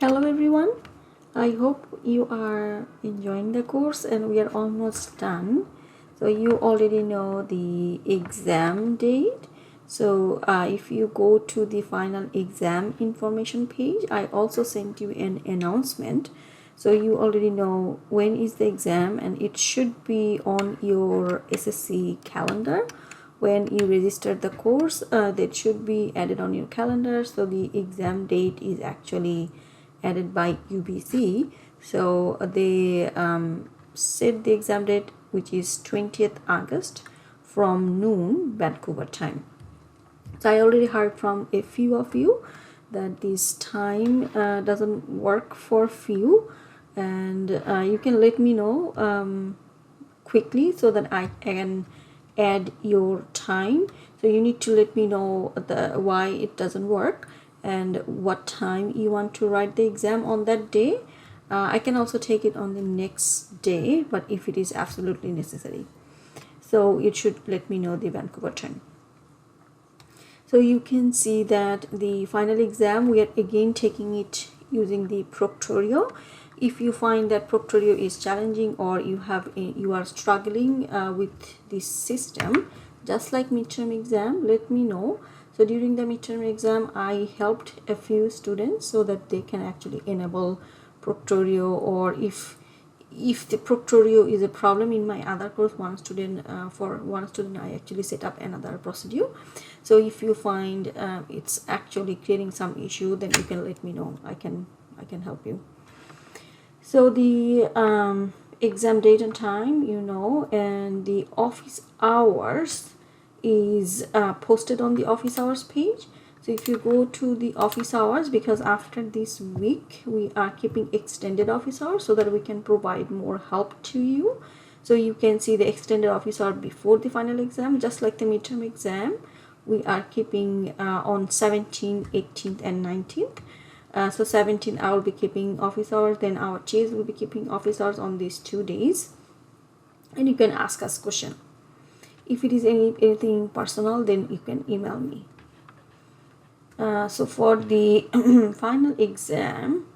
Hello everyone, I hope you are enjoying the course and we are almost done. So you already know the exam date. So if you go to the final exam information page, I also sent you an announcement. So you already know when is the exam and it should be on your SSC calendar. When you register the course, that should be added on your calendar. So the exam date is actually added by UBC. So they set the exam date, which is 20th August from noon Vancouver time. So I already heard from a few of you that this time doesn't work for few, and you can let me know quickly so that I can add your time. So you need to let me know why it doesn't work and what time you want to write the exam on that day. I can also take it on the next day, but if it is absolutely necessary, so it should let me know the Vancouver time. So you can see that the final exam, we are again taking it using the Proctorio. If you find that Proctorio is challenging or you are struggling with this system, just like midterm exam, let me know. So during the midterm exam, I helped a few students so that they can actually enable Proctorio, or if the Proctorio is a problem in my other course, for one student I actually set up another procedure. So if you find it's actually creating some issue, then you can let me know. I can help you. So the exam date and time, and the office hours is posted on the office hours page. So if you go to the office hours, because after this week we are keeping extended office hours so that we can provide more help to you. So you can see the extended office hour before the final exam, just like the midterm exam. We are keeping on 17th, 18th and 19th. So 17 I will be keeping office hours, then our chase will be keeping office hours on these 2 days, and you can ask us question. If it is anything personal, then you can email me. So for the final exam,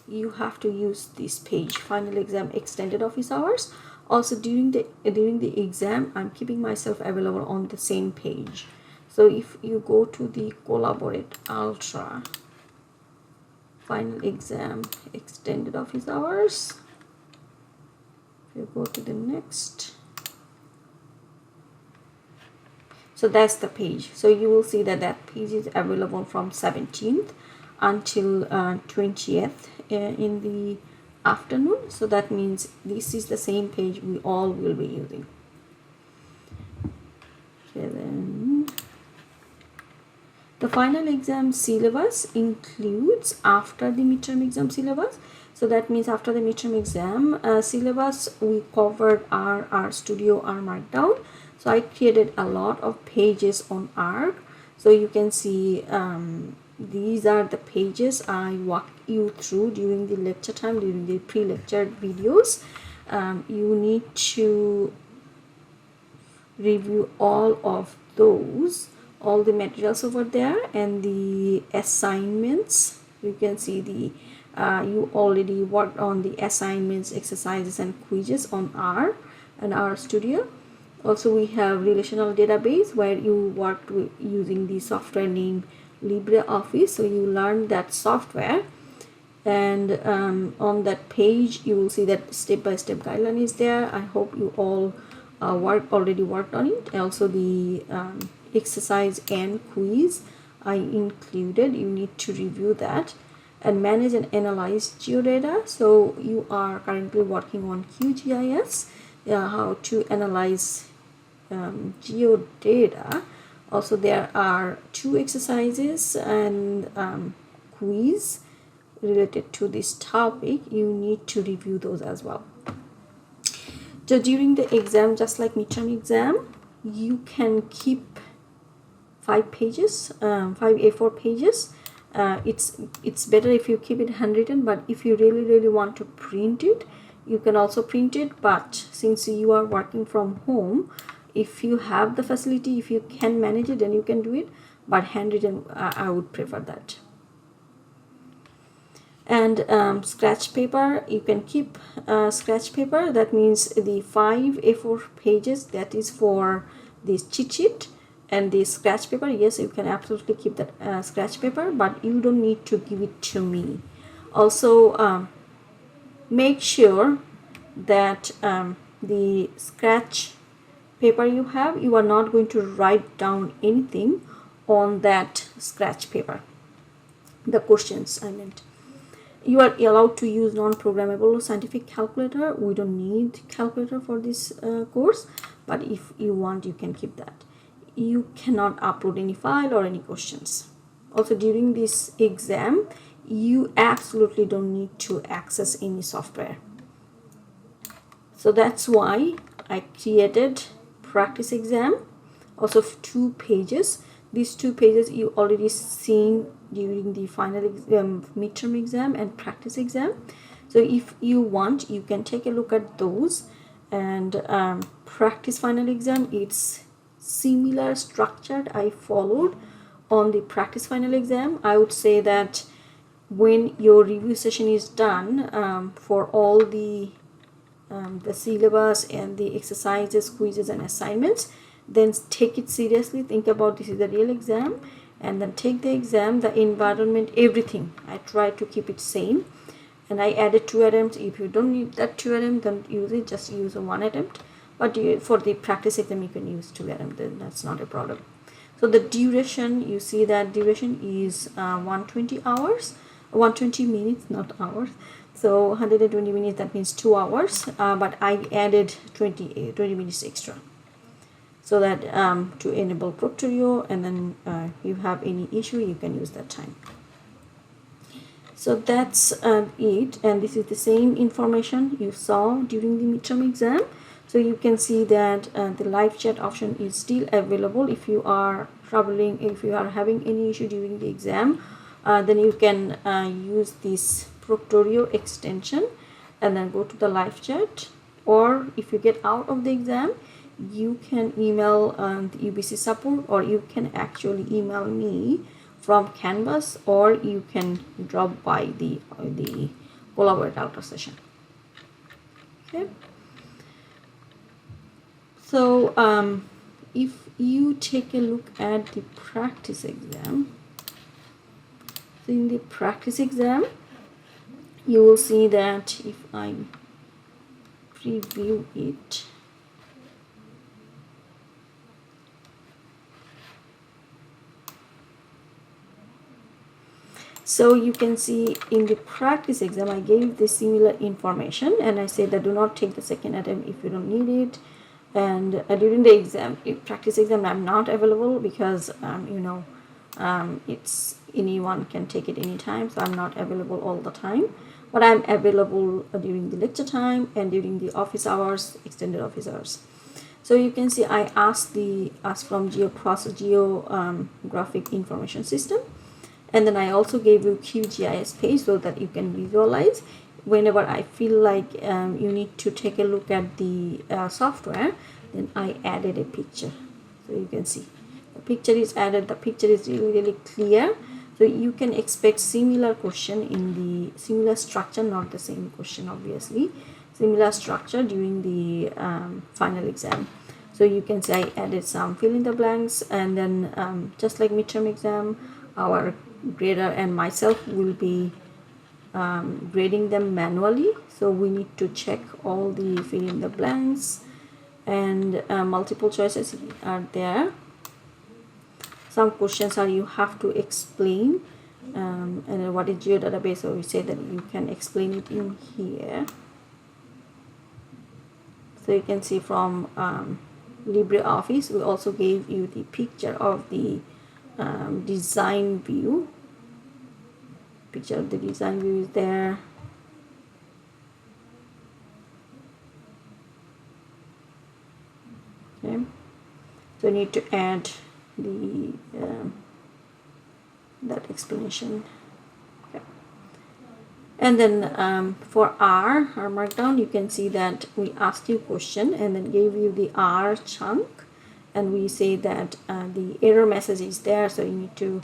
you have to use this page, final exam extended office hours. Also during the exam, I'm keeping myself available on the same page. So if you go to the Collaborate Ultra final exam extended office hours, if you go to the next, so that's the page. So you will see that page is available from 17th until 20th in the afternoon. So that means this is the same page we all will be using. Okay, then the final exam syllabus includes after the midterm exam syllabus. So that means after the midterm exam syllabus, we covered our RStudio, our Markdown. So I created a lot of pages on ARC. So you can see these are the pages I walk you through during the lecture time, during the pre-lecture videos. You need to review all of those, all the materials over there, and the assignments. You can see the you already worked on the assignments, exercises and quizzes on R and RStudio. Also we have relational database, where you worked with using the software named LibreOffice. So you learned that software, and on that page you will see that step-by-step guideline is there. I hope you all already worked on it. Also the exercise and quiz I included. You need to review that. And manage and analyze geodata. So you are currently working on QGIS, how to analyze geodata. Also there are 2 exercises and quiz related to this topic. You need to review those as well. So during the exam, just like midterm exam, you can keep 5 pages, 5 A4 pages. It's better if you keep it handwritten, but if you really want to print it, you can also print it. But since you are working from home, if you have the facility, if you can manage it, then you can do it, but handwritten I would prefer that. And scratch paper, you can keep scratch paper. That means the 5 A4 pages, that is for this cheat sheet. And the scratch paper, yes, you can absolutely keep that scratch paper, but you don't need to give it to me. Also, make sure that the scratch paper you have, you are not going to write down anything on that scratch paper, the questions I meant. You are allowed to use non-programmable scientific calculator. We don't need calculator for this course, but if you want, you can keep that. You cannot upload any file or any questions. Also, during this exam, you absolutely don't need to access any software. So that's why I created practice exam, also 2 pages. These 2 pages you already seen during the final exam, midterm exam and practice exam. So if you want, you can take a look at those. And practice final exam, it's similar structured I followed on the practice final exam. I would say that when your review session is done for all the syllabus and the exercises, quizzes and assignments, then take it seriously. Think about this is the real exam, and then take the exam, the environment, everything. I try to keep it same, and I added 2 attempts. If you don't need that 2 attempt, don't use it, just use a 1 attempt. But for the practice exam, you can use 2 attempts, then that's not a problem. So the duration, you see that duration is 120 hours, 120 minutes, not hours. So 120 minutes, that means 2 hours, but I added 20 minutes extra, so that to enable Proctorio, and then you have any issue, you can use that time. So that's it, and this is the same information you saw during the midterm exam. So you can see that the live chat option is still available. If you are troubling, if you are having any issue during the exam, then you can use this Proctorio extension and then go to the live chat. Or if you get out of the exam, you can email the UBC support, or you can actually email me from Canvas, or you can drop by the Collaborate Outer session. Okay. So if you take a look at the practice exam, so in the practice exam, you will see that if I preview it, so you can see in the practice exam, I gave the similar information, and I said that do not take the second attempt if you don't need it. And during the exam, practice exam, I'm not available because it's anyone can take it anytime, so I'm not available all the time, but I'm available during the lecture time and during the office hours, extended office hours. So you can see I asked from geographic information system, and then I also gave you QGIS page so that you can visualize. Whenever I feel like you need to take a look at the software, then I added a picture. So you can see the picture is added. The picture is really clear. So you can expect similar question in the similar structure, not the same question obviously, similar structure during the final exam. So you can say I added some fill in the blanks, and then just like midterm exam, our grader and myself will be grading them manually. So we need to check all the fill in the blanks, and multiple choices are there. Some questions are you have to explain, and then what is geodatabase, so we say that you can explain it in here. So you can see from LibreOffice, we also gave you the picture of the design view. Picture of the design view is there. Okay, so you need to add the that explanation. Okay. And then for R markdown, you can see that we asked you a question and then gave you the R chunk, and we say that the error message is there, so you need to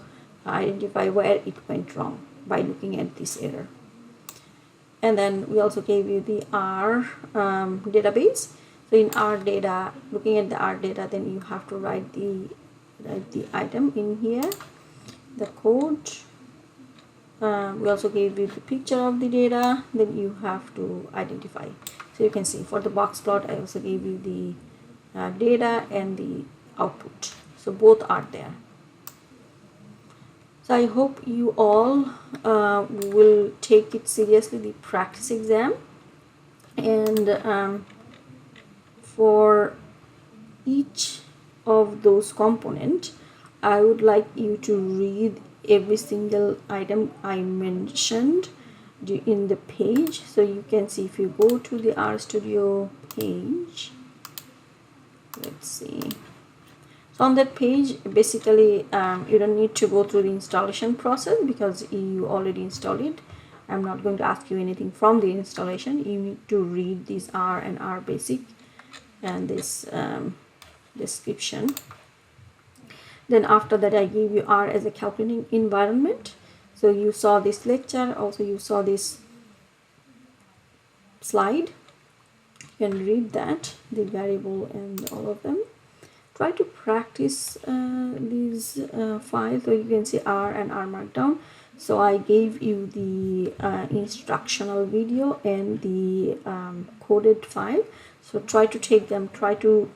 identify where it went wrong by looking at this error. And then we also gave you the R database. So in R data, looking at the R data, then you have to write the item in here, the code. We also gave you the picture of the data, then you have to identify. So you can see for the box plot, I also gave you the data and the output. So both are there. So I hope you all will take it seriously, the practice exam. And for each of those components, I would like you to read every single item I mentioned in the page. So you can see, if you go to the RStudio page, let's see. So on that page, basically you don't need to go through the installation process because you already installed it. I'm not going to ask you anything from the installation. You need to read these R and R basic and this description. Then after that, I gave you R as a calculating environment. So you saw this lecture, also you saw this slide. You can read that, the variable and all of them. Try to practice these files. So you can see R and R Markdown. So I gave you the instructional video and the coded file. So try to take them, try to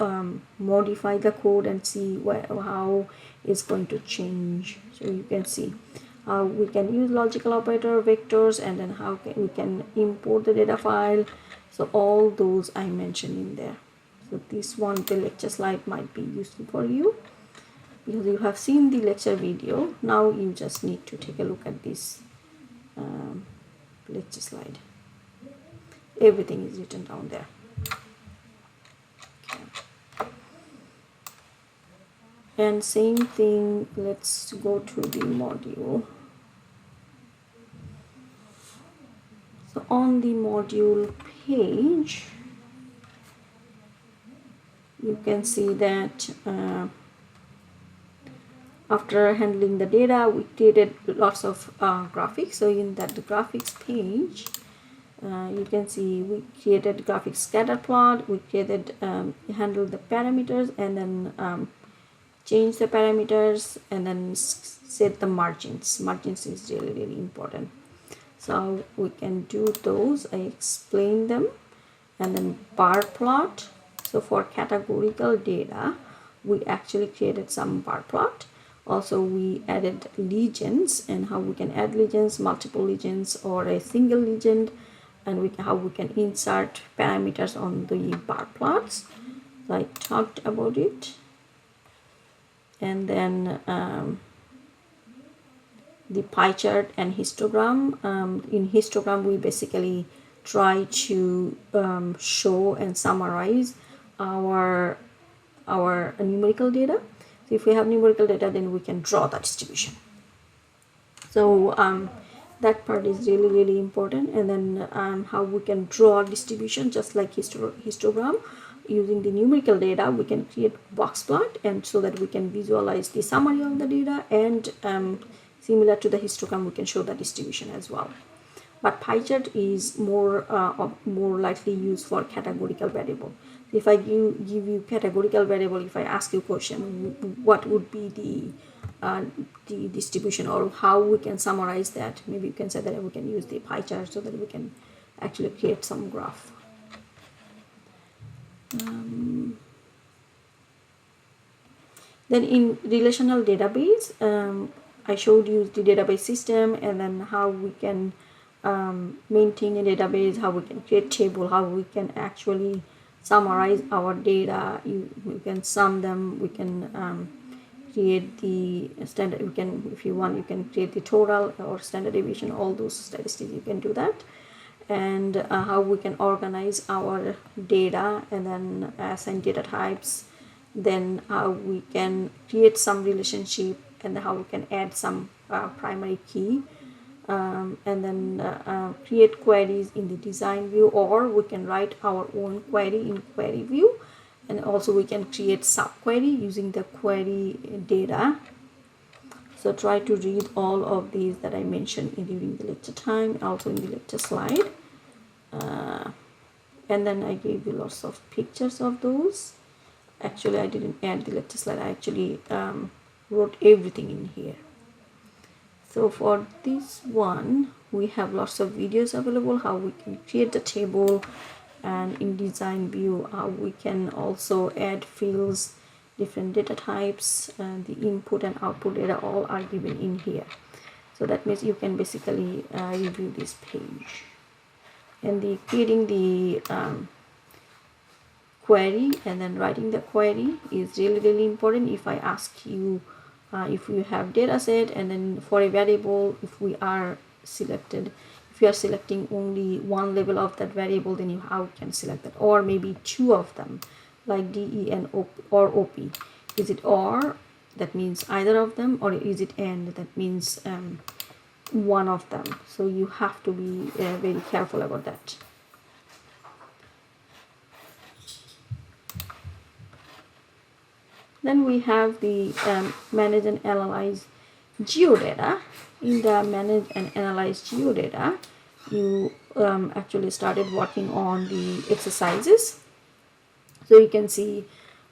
modify the code and see how it's going to change. So you can see how we can use logical operator, vectors, and then how we can import the data file. So all those I mentioned in there. So this one, the lecture slide, might be useful for you because you have seen the lecture video. Now you just need to take a look at this lecture slide. Everything is written down there. Okay. And same thing, let's go to the module. So on the module page, you can see that after handling the data, we created lots of graphics. So in that the graphics page, you can see we created graphics scatter plot, we created handled the parameters, and then change the parameters, and then set the margins. Margins is really important. So we can do those, I explain them. And then bar plot. So for categorical data, we actually created some bar plot. Also we added legends and how we can add legends, multiple legends, or a single legend, and how we can insert parameters on the bar plots. So I talked about it. And then the pie chart and histogram. In histogram, we basically try to show and summarize our numerical data. So if we have numerical data, then we can draw the distribution. So that part is really important. And then how we can draw distribution, just like histogram. Using the numerical data, we can create box plot, and so that we can visualize the summary of the data, and similar to the histogram, we can show the distribution as well. But pie chart is more likely used for categorical variable. If I give you categorical variable, if I ask you a question, what would be the distribution, or how we can summarize that? Maybe you can say that we can use the pie chart so that we can actually create some graph. Then in relational database, I showed you the database system, and then how we can maintain a database, how we can create table, how we can actually summarize our data. You can sum them, we can create the standard, we can, if you want, you can create the total or standard deviation, all those statistics, you can do that. And how we can organize our data, and then assign data types, then how we can create some relationship, and how we can add some primary key, and then create queries in the design view, or we can write our own query in query view, and also we can create subquery using the query data. So try to read all of these that I mentioned during the lecture time, also in the lecture slide. and then I gave you lots of pictures of those. Actually, I didn't add the lecture slide. I actually wrote everything in here. So for this one, we have lots of videos available, how we can create the table, and in design view how we can also add fields, different data types, and the input and output data all are given in here. So that means you can basically review this page. And the creating the query and then writing the query is really important. If I ask you if you have data set and then for a variable, if we are selected, if you are selecting only one level of that variable, then how you can select that, or maybe two of them like DE and OP, or OP. Is it or, that means either of them, or is it and, that means one of them. So you have to be very careful about that. Then we have the manage and analyze geodata. In the manage and analyze geodata, you actually started working on the exercises. So you can see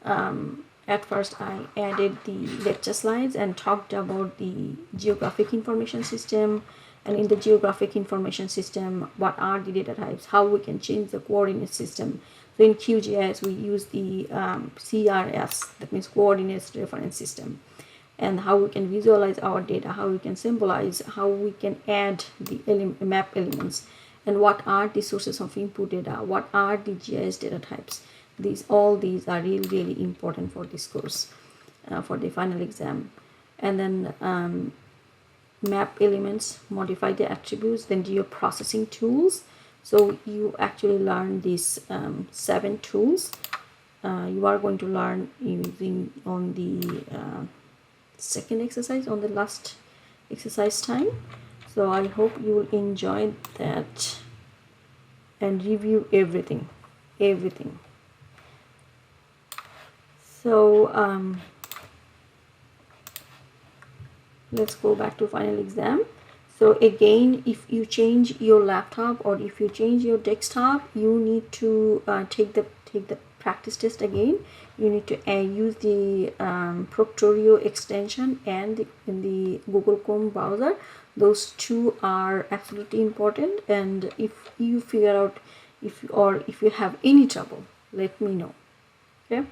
at first I added the lecture slides and talked about the geographic information system, and in the geographic information system, what are the data types, how we can change the coordinate system. So in QGIS we use the CRS, that means coordinates reference system, and how we can visualize our data, how we can symbolize, how we can add the map elements, and what are the sources of input data, what are the GIS data types. All these are really important for this course, for the final exam. And then map elements, modify the attributes, then geoprocessing tools. So you actually learn these 7 tools. You are going to learn using on the second exercise, on the last exercise time. So I hope you will enjoy that and review everything. So let's go back to final exam. So again, if you change your laptop or if you change your desktop, you need to take the practice test again. You need to use the Proctorio extension and in the Google Chrome browser. Those two are absolutely important, and if you figure out if you have any trouble, let me know. Okay,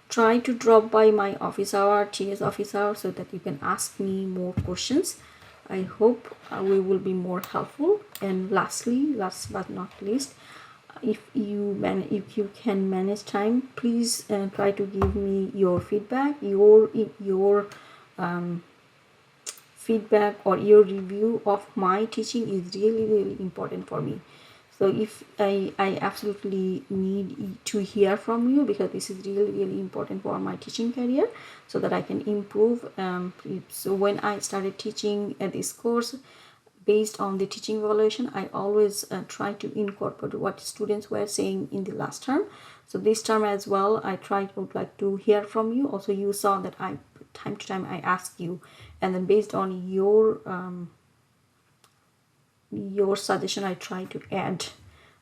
try to drop by my office hour, TS office hour, so that you can ask me more questions. I hope we will be more helpful. And lastly, last but not least, if you can manage time, please try to give me your feedback. Your feedback or your review of my teaching is really important for me. So if I absolutely need to hear from you, because this is really important for my teaching career, so that I can improve. So when I started teaching this course based on the teaching evaluation, I always try to incorporate what students were saying in the last term. So this term as well, I would like to hear from you. Also, you saw that I time to time I ask you, and then based on your suggestion, I try to add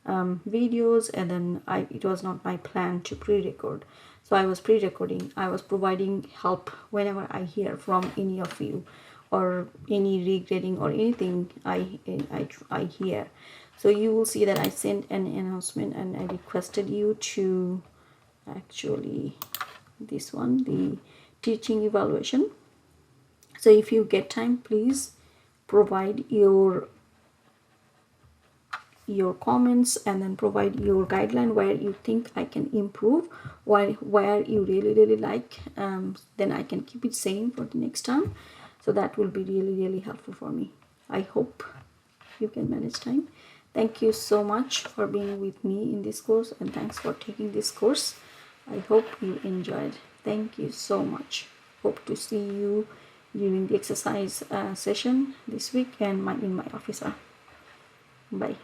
videos. And then it was not my plan to pre-record, so I was pre-recording. I was providing help whenever I hear from any of you, or any regrading or anything I hear. So you will see that I sent an announcement and I requested you to actually this one, the teaching evaluation. So if you get time, please provide your comments, and then provide your guideline where you think I can improve, where you really like. Then I can keep it same for the next time. So that will be really helpful for me. I hope you can manage time. Thank you so much for being with me in this course, and thanks for taking this course. I hope you enjoyed. Thank you so much. Hope to see you during the exercise session this week and in my office hour. Bye.